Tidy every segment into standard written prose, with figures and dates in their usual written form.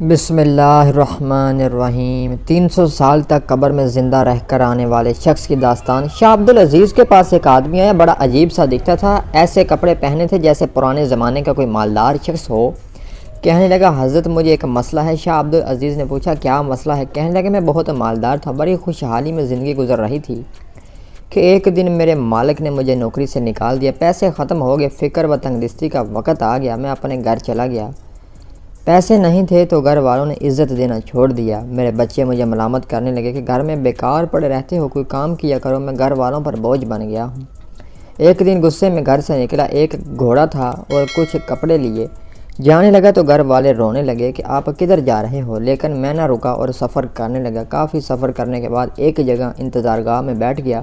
بسم اللہ الرحمن الرحیم۔ 300 سال تک قبر میں زندہ رہ کر آنے والے شخص کی داستان۔ شاہ عبدالعزیز کے پاس ایک آدمی آیا، بڑا عجیب سا دکھتا تھا، ایسے کپڑے پہنے تھے جیسے پرانے زمانے کا کوئی مالدار شخص ہو۔ کہنے لگا حضرت مجھے ایک مسئلہ ہے۔ شاہ عبدالعزیز نے پوچھا کیا مسئلہ ہے؟ کہنے لگا میں بہت مالدار تھا، بڑی خوشحالی میں زندگی گزر رہی تھی کہ ایک دن میرے مالک نے مجھے نوکری سے نکال دیا، پیسے ختم ہو گئے، فکر و تنگدستی کا وقت آ گیا، میں اپنے گھر چلا گیا۔ پیسے نہیں تھے تو گھر والوں نے عزت دینا چھوڑ دیا، میرے بچے مجھے ملامت کرنے لگے کہ گھر میں بیکار پڑے رہتے ہو، کوئی کام کیا کرو، میں گھر والوں پر بوجھ بن گیا ہوں۔ ایک دن غصے میں گھر سے نکلا، ایک گھوڑا تھا اور کچھ کپڑے لیے جانے لگا تو گھر والے رونے لگے کہ آپ کدھر جا رہے ہو، لیکن میں نہ رکا اور سفر کرنے لگا۔ کافی سفر کرنے کے بعد ایک جگہ انتظار گاہ میں بیٹھ گیا،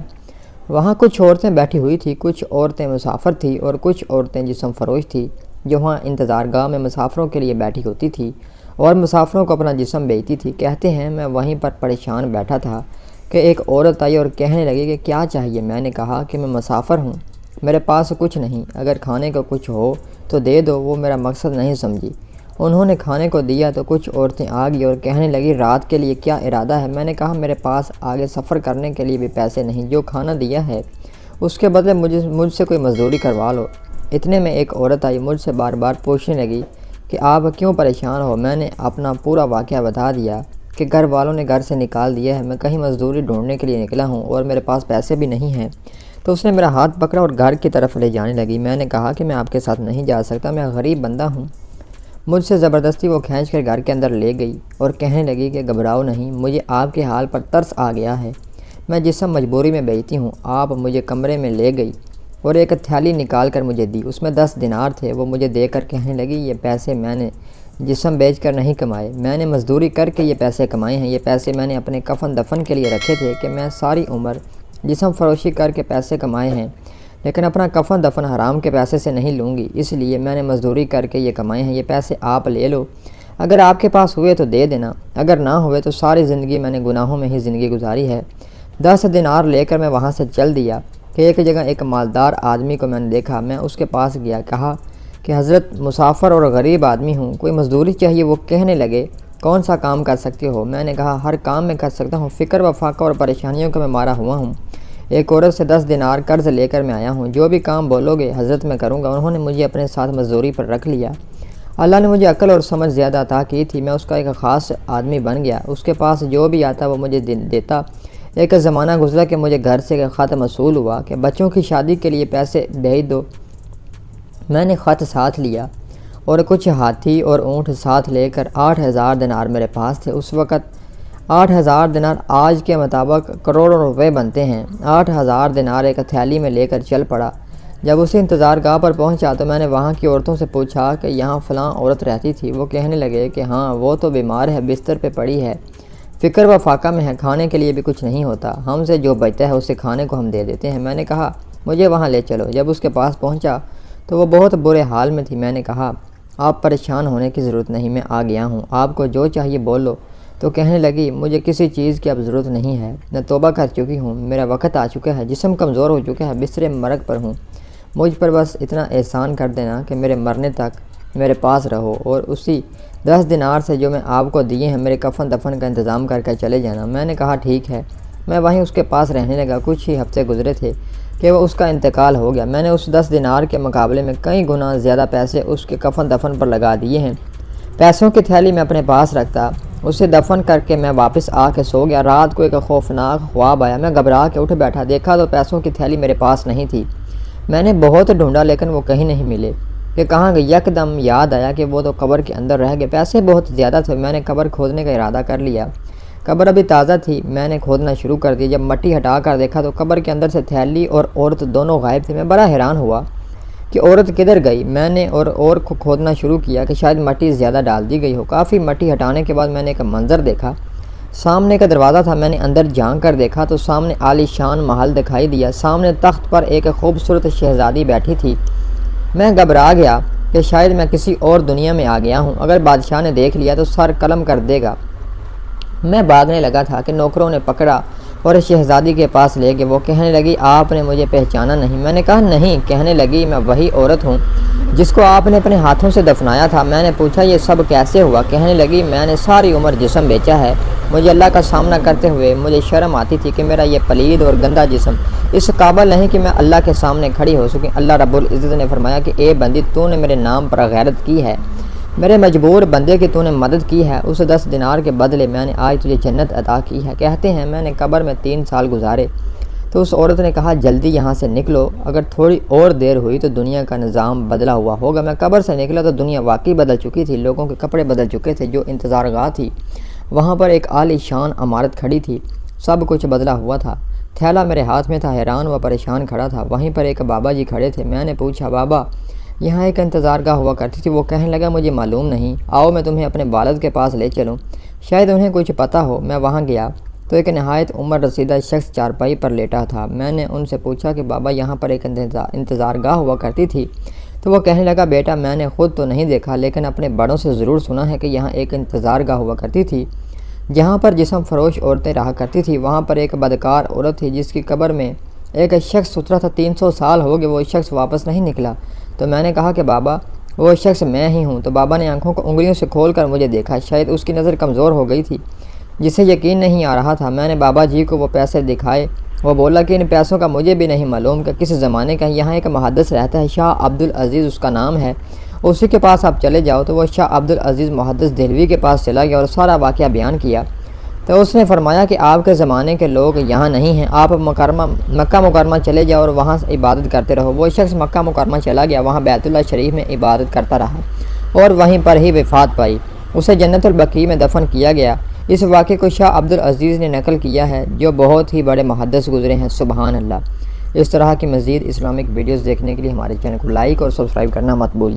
وہاں کچھ عورتیں بیٹھی ہوئی تھیں، کچھ عورتیں مسافر تھیں اور کچھ عورتیں جسم فروش تھیں جو وہاں انتظار گاہ میں مسافروں کے لیے بیٹھی ہوتی تھی اور مسافروں کو اپنا جسم بیچتی تھی۔ کہتے ہیں میں وہیں پر پریشان بیٹھا تھا کہ ایک عورت آئی اور کہنے لگی کہ کیا چاہیے؟ میں نے کہا کہ میں مسافر ہوں، میرے پاس کچھ نہیں، اگر کھانے کو کچھ ہو تو دے دو۔ وہ میرا مقصد نہیں سمجھی، انہوں نے کھانے کو دیا تو کچھ عورتیں آ گئی اور کہنے لگی رات کے لیے کیا ارادہ ہے؟ میں نے کہا میرے پاس آگے سفر کرنے کے لیے بھی پیسے نہیں، جو کھانا دیا ہے اس کے بدلے مجھ سے کوئی مزدوری کروا لو۔ اتنے میں ایک عورت آئی، مجھ سے بار بار پوچھنے لگی کہ آپ کیوں پریشان ہو؟ میں نے اپنا پورا واقعہ بتا دیا کہ گھر والوں نے گھر سے نکال دیا ہے، میں کہیں مزدوری ڈھونڈنے کے لیے نکلا ہوں اور میرے پاس پیسے بھی نہیں ہیں۔ تو اس نے میرا ہاتھ پکڑا اور گھر کی طرف لے جانے لگی۔ میں نے کہا کہ میں آپ کے ساتھ نہیں جا سکتا، میں غریب بندہ ہوں۔ مجھ سے زبردستی وہ کھینچ کر گھر کے اندر لے گئی اور کہنے لگی کہ گھبراؤ نہیں، مجھے آپ کے حال پر ترس آ گیا ہے، میں جسم مجبوری میں بیچتی ہوں۔ آپ مجھے کمرے میں لے گئی اور ایک تھیلی نکال کر مجھے دی، اس میں 10 دینار تھے۔ وہ مجھے دے کر کہنے لگی یہ پیسے میں نے جسم بیچ کر نہیں کمائے، میں نے مزدوری کر کے یہ پیسے کمائے ہیں، یہ پیسے میں نے اپنے کفن دفن کے لیے رکھے تھے کہ میں ساری عمر جسم فروشی کر کے پیسے کمائے ہیں، لیکن اپنا کفن دفن حرام کے پیسے سے نہیں لوں گی، اس لیے میں نے مزدوری کر کے یہ کمائے ہیں، یہ پیسے آپ لے لو، اگر آپ کے پاس ہوئے تو دے دینا، اگر نہ ہوئے تو ساری زندگی میں نے گناہوں میں ہی زندگی گزاری ہے۔ 10 دینار لے کر میں وہاں سے چل دیا کہ ایک جگہ ایک مالدار آدمی کو میں نے دیکھا، میں اس کے پاس گیا، کہا کہ حضرت مسافر اور غریب آدمی ہوں، کوئی مزدوری چاہیے۔ وہ کہنے لگے کون سا کام کر سکتے ہو؟ میں نے کہا ہر کام میں کر سکتا ہوں، فکر و فاقہ اور پریشانیوں کا میں مارا ہوا ہوں، ایک عورت سے 10 دینار قرض لے کر میں آیا ہوں، جو بھی کام بولو گے حضرت میں کروں گا۔ انہوں نے مجھے اپنے ساتھ مزدوری پر رکھ لیا، اللہ نے مجھے عقل اور سمجھ زیادہ عطا کی تھی، میں اس کا ایک خاص آدمی بن گیا، اس کے پاس جو بھی آتا وہ مجھے دیتا۔ ایک زمانہ گزرا کہ مجھے گھر سے خط موصول ہوا کہ بچوں کی شادی کے لیے پیسے بھیج دو۔ میں نے خط ساتھ لیا اور کچھ ہاتھی اور اونٹ ساتھ لے کر 8000 دینار میرے پاس تھے۔ اس وقت 8000 دینار آج کے مطابق کروڑوں روپے بنتے ہیں۔ 8000 دینار ایک تھیلی میں لے کر چل پڑا۔ جب اسی انتظار گاہ پر پہنچا تو میں نے وہاں کی عورتوں سے پوچھا کہ یہاں فلاں عورت رہتی تھی؟ وہ کہنے لگے کہ ہاں وہ تو بیمار ہے، بستر پہ پڑی ہے، فکر و فاقہ میں ہے، کھانے کے لیے بھی کچھ نہیں ہوتا، ہم سے جو بچتا ہے اسے کھانے کو ہم دے دیتے ہیں۔ میں نے کہا مجھے وہاں لے چلو۔ جب اس کے پاس پہنچا تو وہ بہت برے حال میں تھی۔ میں نے کہا آپ پریشان ہونے کی ضرورت نہیں، میں آ گیا ہوں، آپ کو جو چاہیے بولو۔ تو کہنے لگی مجھے کسی چیز کی اب ضرورت نہیں ہے، میں توبہ کر چکی ہوں، میرا وقت آ چکا ہے، جسم کمزور ہو چکا ہے، بستر مرگ پر ہوں، مجھ پر بس اتنا احسان کر دینا کہ میرے مرنے تک میرے پاس رہو اور اسی 10 دینار سے جو میں آپ کو دیے ہیں میرے کفن دفن کا انتظام کر کے چلے جانا۔ میں نے کہا ٹھیک ہے، میں وہیں اس کے پاس رہنے لگا۔ کچھ ہی ہفتے گزرے تھے کہ وہ اس کا انتقال ہو گیا۔ میں نے اس 10 دینار کے مقابلے میں کئی گنا زیادہ پیسے اس کے کفن دفن پر لگا دیے ہیں۔ پیسوں کی تھیلی میں اپنے پاس رکھتا، اسے دفن کر کے میں واپس آ کے سو گیا۔ رات کو ایک خوفناک خواب آیا، میں گھبرا کے اٹھ بیٹھا، دیکھا تو پیسوں کی تھیلی میرے پاس نہیں تھی۔ میں نے بہت ڈھونڈا لیکن وہ کہیں نہیں ملے کہ کہاں گئی۔ یکدم یاد آیا کہ وہ تو قبر کے اندر رہ گئے، پیسے بہت زیادہ تھے۔ میں نے قبر کھودنے کا ارادہ کر لیا، قبر ابھی تازہ تھی، میں نے کھودنا شروع کر دیا۔ جب مٹی ہٹا کر دیکھا تو قبر کے اندر سے تھیلی اور عورت دونوں غائب تھے۔ میں بڑا حیران ہوا کہ عورت کدھر گئی۔ میں نے اور کھودنا شروع کیا کہ شاید مٹی زیادہ ڈال دی گئی ہو۔ کافی مٹی ہٹانے کے بعد میں نے ایک منظر دیکھا، سامنے کا دروازہ تھا، میں نے اندر جھانک کر دیکھا تو سامنے عالی شان محل دکھائی دیا، سامنے تخت پر ایک خوبصورت شہزادی بیٹھی تھی۔ میں گھبرا گیا کہ شاید میں کسی اور دنیا میں آ گیا ہوں، اگر بادشاہ نے دیکھ لیا تو سر قلم کر دے گا۔ میں بھاگنے لگا تھا کہ نوکروں نے پکڑا اور شہزادی کے پاس لے گئے۔ وہ کہنے لگی آپ نے مجھے پہچانا نہیں؟ میں نے کہا نہیں۔ کہنے لگی میں وہی عورت ہوں جس کو آپ نے اپنے ہاتھوں سے دفنایا تھا۔ میں نے پوچھا یہ سب کیسے ہوا؟ کہنے لگی میں نے ساری عمر جسم بیچا ہے، مجھے اللہ کا سامنا کرتے ہوئے مجھے شرم آتی تھی کہ میرا یہ پلید اور گندا جسم اس قابل نہیں کہ میں اللہ کے سامنے کھڑی ہو سکیں۔ اللہ رب العزت نے فرمایا کہ اے بندی تو نے میرے نام پر غیرت کی ہے، میرے مجبور بندے کی تو نے مدد کی ہے، اس 10 دینار کے بدلے میں نے آج تجھے جنت عطا کی ہے۔ کہتے ہیں میں نے قبر میں 3 سال گزارے تو اس عورت نے کہا جلدی یہاں سے نکلو، اگر تھوڑی اور دیر ہوئی تو دنیا کا نظام بدلا ہوا ہوگا۔ میں قبر سے نکلا تو دنیا واقعی بدل چکی تھی، لوگوں کے کپڑے بدل چکے تھے، جو انتظار گاہ تھی وہاں پر ایک عالی شان عمارت کھڑی تھی، سب کچھ بدلا ہوا تھا۔ تھیلا میرے ہاتھ میں تھا، حیران و پریشان کھڑا تھا۔ وہیں پر ایک بابا جی کھڑے تھے۔ میں نے پوچھا بابا یہاں ایک انتظار گاہ ہوا کرتی تھی؟ وہ کہنے لگا مجھے معلوم نہیں، آؤ میں تمہیں اپنے والد کے پاس لے چلوں، شاید انہیں کچھ پتہ ہو۔ میں وہاں گیا تو ایک نہایت عمر رسیدہ شخص چارپائی پر لیٹا تھا۔ میں نے ان سے پوچھا کہ بابا یہاں پر ایک انتظار گاہ ہوا کرتی تھی؟ تو وہ کہنے لگا بیٹا میں نے خود تو نہیں دیکھا، لیکن اپنے بڑوں سے ضرور سنا ہے کہ یہاں ایک انتظار گاہ ہوا کرتی تھی جہاں پر جسم فروش عورتیں رہا کرتی تھی۔ وہاں پر ایک بدکار عورت تھی جس کی قبر میں ایک شخص سترا تھا، 300 سال ہو گئے وہ شخص واپس نہیں نکلا۔ تو میں نے کہا کہ بابا وہ شخص میں ہی ہوں۔ تو بابا نے آنکھوں کو انگلیوں سے کھول کر مجھے دیکھا، شاید اس کی نظر کمزور ہو گئی تھی جسے یقین نہیں آ رہا تھا۔ میں نے بابا جی کو وہ پیسے دکھائے، وہ بولا کہ ان پیسوں کا مجھے بھی نہیں معلوم کہ کس زمانے کا، یہاں ایک محدث رہتا ہے شاہ عبدالعزیز اس کا نام ہے، اسی کے پاس آپ چلے جاؤ۔ تو وہ شاہ عبدالعزیز محدث دہلوی کے پاس چلا گیا اور سارا واقعہ بیان کیا۔ تو اس نے فرمایا کہ آپ کے زمانے کے لوگ یہاں نہیں ہیں، آپ مکہ مکرمہ چلے جاؤ اور وہاں عبادت کرتے رہو۔ وہ شخص مکہ مکرمہ چلا گیا، وہاں بیت اللہ شریف میں عبادت کرتا رہا اور وہیں پر ہی وفات پائی، اسے جنت البقیع میں دفن کیا گیا۔ اس واقعے کو شاہ عبدالعزیز نے نقل کیا ہے جو بہت ہی بڑے محدث گزرے ہیں، سبحان اللہ۔ اس طرح کی مزید اسلامک ویڈیوز دیکھنے کے لیے ہمارے چینل کو لائک اور سبسکرائب کرنا مت بھولیے۔